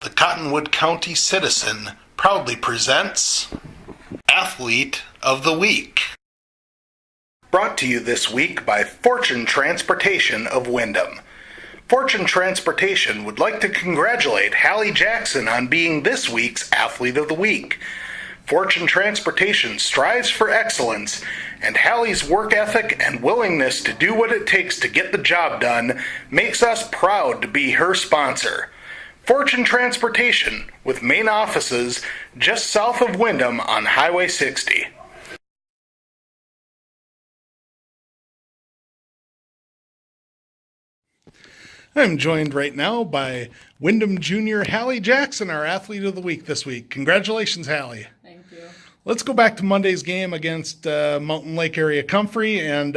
The Cottonwood County Citizen proudly presents Athlete of the Week. Brought to you this week by Fortune Transportation of Windham. Fortune Transportation would like to congratulate Halle Jackson on being this week's Athlete of the Week. Fortune Transportation strives for excellence, and Halle's work ethic and willingness to do what it takes to get the job done makes us proud to be her sponsor. Fortune Transportation, with main offices just south of Windham on Highway 60. I'm joined right now by Windham Junior Halle Jackson, our Athlete of the Week this week. Congratulations, Halle. Thank you. Let's go back to Monday's game against Mountain Lake Area Comfrey, and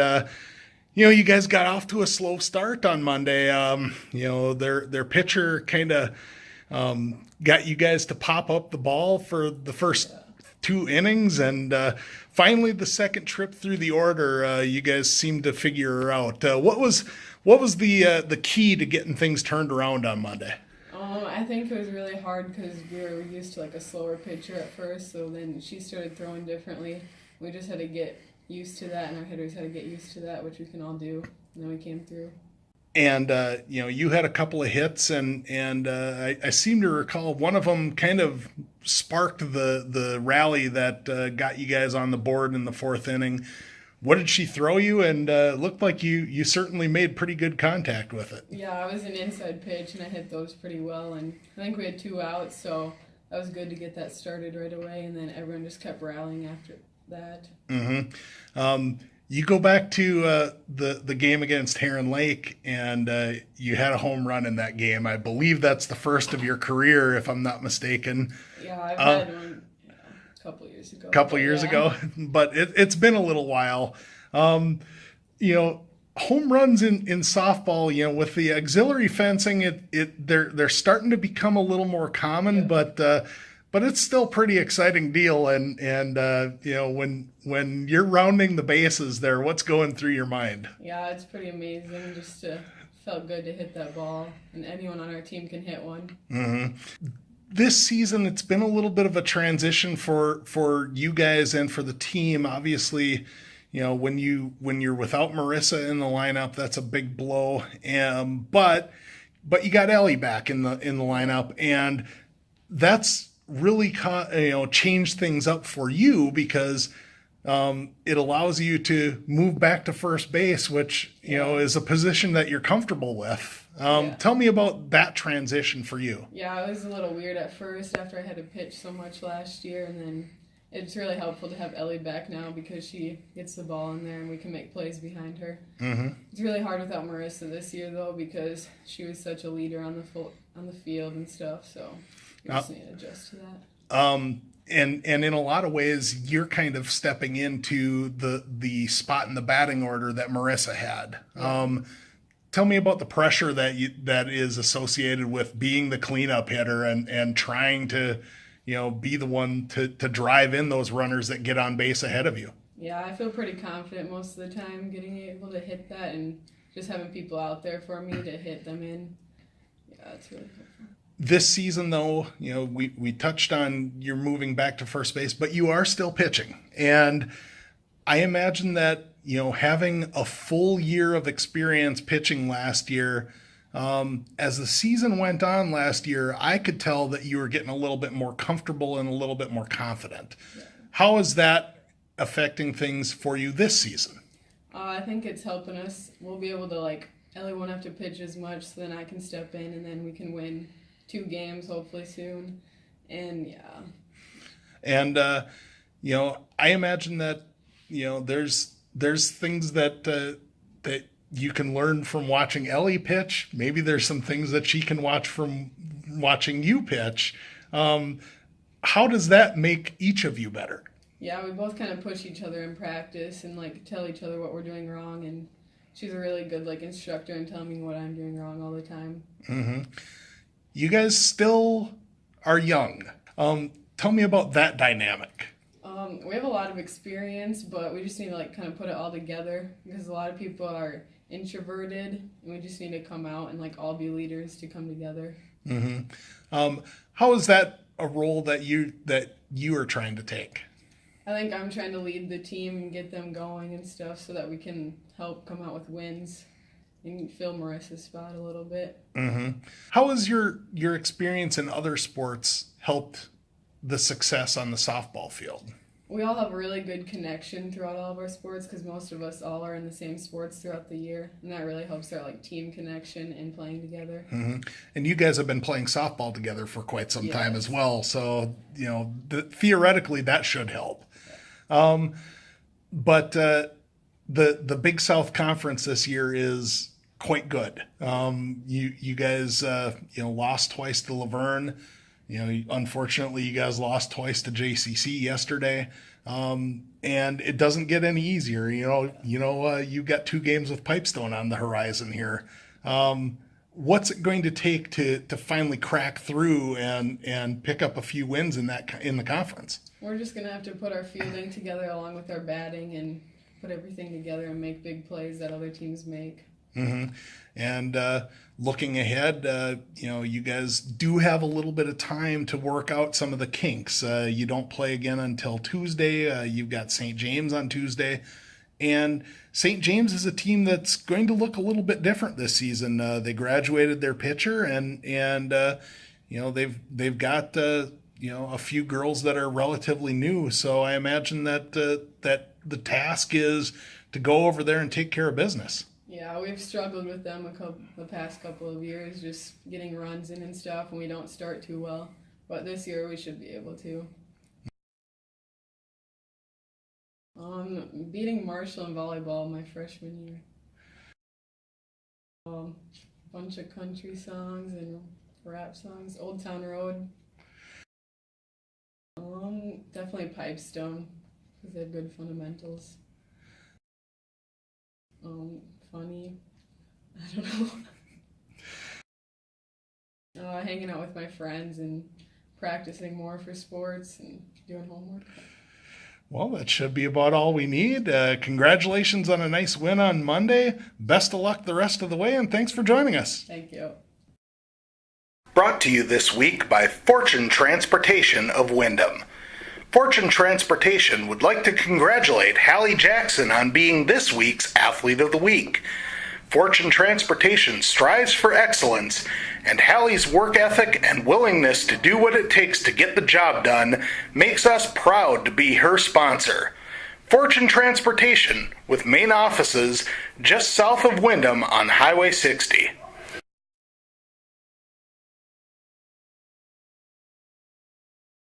you guys got off to a slow start on Monday. Their pitcher kind of got you guys to pop up the ball for the first two innings, and finally the second trip through the order, you guys seemed to figure her out. What was the key to getting things turned around on Monday? I think it was really hard because we were used to a slower pitcher at first, so then she started throwing differently. We just had to get used to that, and our hitters had to get used to that, which we can all do. And then we came through. And you had a couple of hits, and I seem to recall one of them kind of sparked the rally that got you guys on the board in the fourth inning. What did she throw you? And looked like you certainly made pretty good contact with it. Yeah, it was an inside pitch, and I hit those pretty well. And I think we had 2 outs, so that was good to get that started right away. And then everyone just kept rallying after that. Mm-hmm. You go back to the game against Heron Lake, and you had a home run in that game. I believe that's the first of your career, if I'm not mistaken. Yeah, I've had one a couple years ago. But it's been a little while. Home runs in softball, with the auxiliary fencing, they're starting to become a little more common, yeah. But it's still pretty exciting deal, and when you're rounding the bases there, what's going through your mind? Yeah, it's pretty amazing. Felt good to hit that ball, and anyone on our team can hit one. Mm-hmm. This season, it's been a little bit of a transition for you guys and for the team. Obviously, when you're without Marissa in the lineup, that's a big blow. But you got Ellie back in the lineup, and that's really changed things up for you because it allows you to move back to first base, which is a position that you're comfortable with. Tell me about that transition for you. Yeah, it was a little weird at first after I had to pitch so much last year, and then it's really helpful to have Ellie back now because she gets the ball in there and we can make plays behind her. Mm-hmm. It's really hard without Marissa this year though because she was such a leader on the field and stuff, so we just need to adjust to that. And in a lot of ways, you're kind of stepping into the spot in the batting order that Marissa had. Yeah. Tell me about the pressure that is associated with being the cleanup hitter and trying to, be the one to drive in those runners that get on base ahead of you. Yeah, I feel pretty confident most of the time getting able to hit that and just having people out there for me to hit them in. Yeah, it's really helpful. This season, though, we touched on you're moving back to first base, but you are still pitching. And I imagine that, having a full year of experience pitching last year, as the season went on last year, I could tell that you were getting a little bit more comfortable and a little bit more confident. Yeah. How is that affecting things for you this season? I think it's helping us. We'll be able to, Ellie won't have to pitch as much, so then I can step in and then we can win 2 games hopefully soon. And yeah. And I imagine that there's things that you can learn from watching Ellie pitch. Maybe there's some things that she can watch from watching you pitch. How does that make each of you better? Yeah, we both kind of push each other in practice and tell each other what we're doing wrong, and she's a really good instructor and telling me what I'm doing wrong all the time. Mm-hmm. You guys still are young. Tell me about that dynamic. We have a lot of experience, but we just need to kind of put it all together because a lot of people are introverted, and we just need to come out and all be leaders to come together. How is that a role that you are trying to take? I think I'm trying to lead the team and get them going and stuff so that we can help come out with wins and fill Marissa's spot a little bit. How has your experience in other sports helped the success on the softball field? We all have a really good connection throughout all of our sports because most of us all are in the same sports throughout the year, and that really helps our team connection and playing together. And you guys have been playing softball together for quite some time as well, so theoretically that should help. But the Big South Conference this year is quite good. You guys lost twice to Laverne. Unfortunately, you guys lost twice to JCC yesterday, and it doesn't get any easier. You've got 2 games with Pipestone on the horizon here. What's it going to take to finally crack through and pick up a few wins in the conference? We're just gonna have to put our fielding together along with our batting and put everything together and make big plays that other teams make. And looking ahead, you guys do have a little bit of time to work out some of the kinks. You don't play again until Tuesday. You've got St. James on Tuesday. And St. James is a team that's going to look a little bit different this season. They graduated their pitcher, and they've got a few girls that are relatively new. So I imagine that the task is to go over there and take care of business. Yeah, we've struggled with them the past couple of years, just getting runs in and stuff, and we don't start too well. But this year we should be able to. Beating Marshall in volleyball my freshman year. A bunch of country songs and rap songs. Old Town Road. Definitely Pipestone, because they have good fundamentals. Funny. I don't know. Hanging out with my friends and practicing more for sports and doing homework. Well, that should be about all we need. Congratulations on a nice win on Monday. Best of luck the rest of the way, and thanks for joining us. Thank you. Brought to you this week by Fortune Transportation of Windham. Fortune Transportation would like to congratulate Halle Jackson on being this week's Athlete of the Week. Fortune Transportation strives for excellence, and Halle's work ethic and willingness to do what it takes to get the job done makes us proud to be her sponsor. Fortune Transportation, with main offices just south of Windham on Highway 60.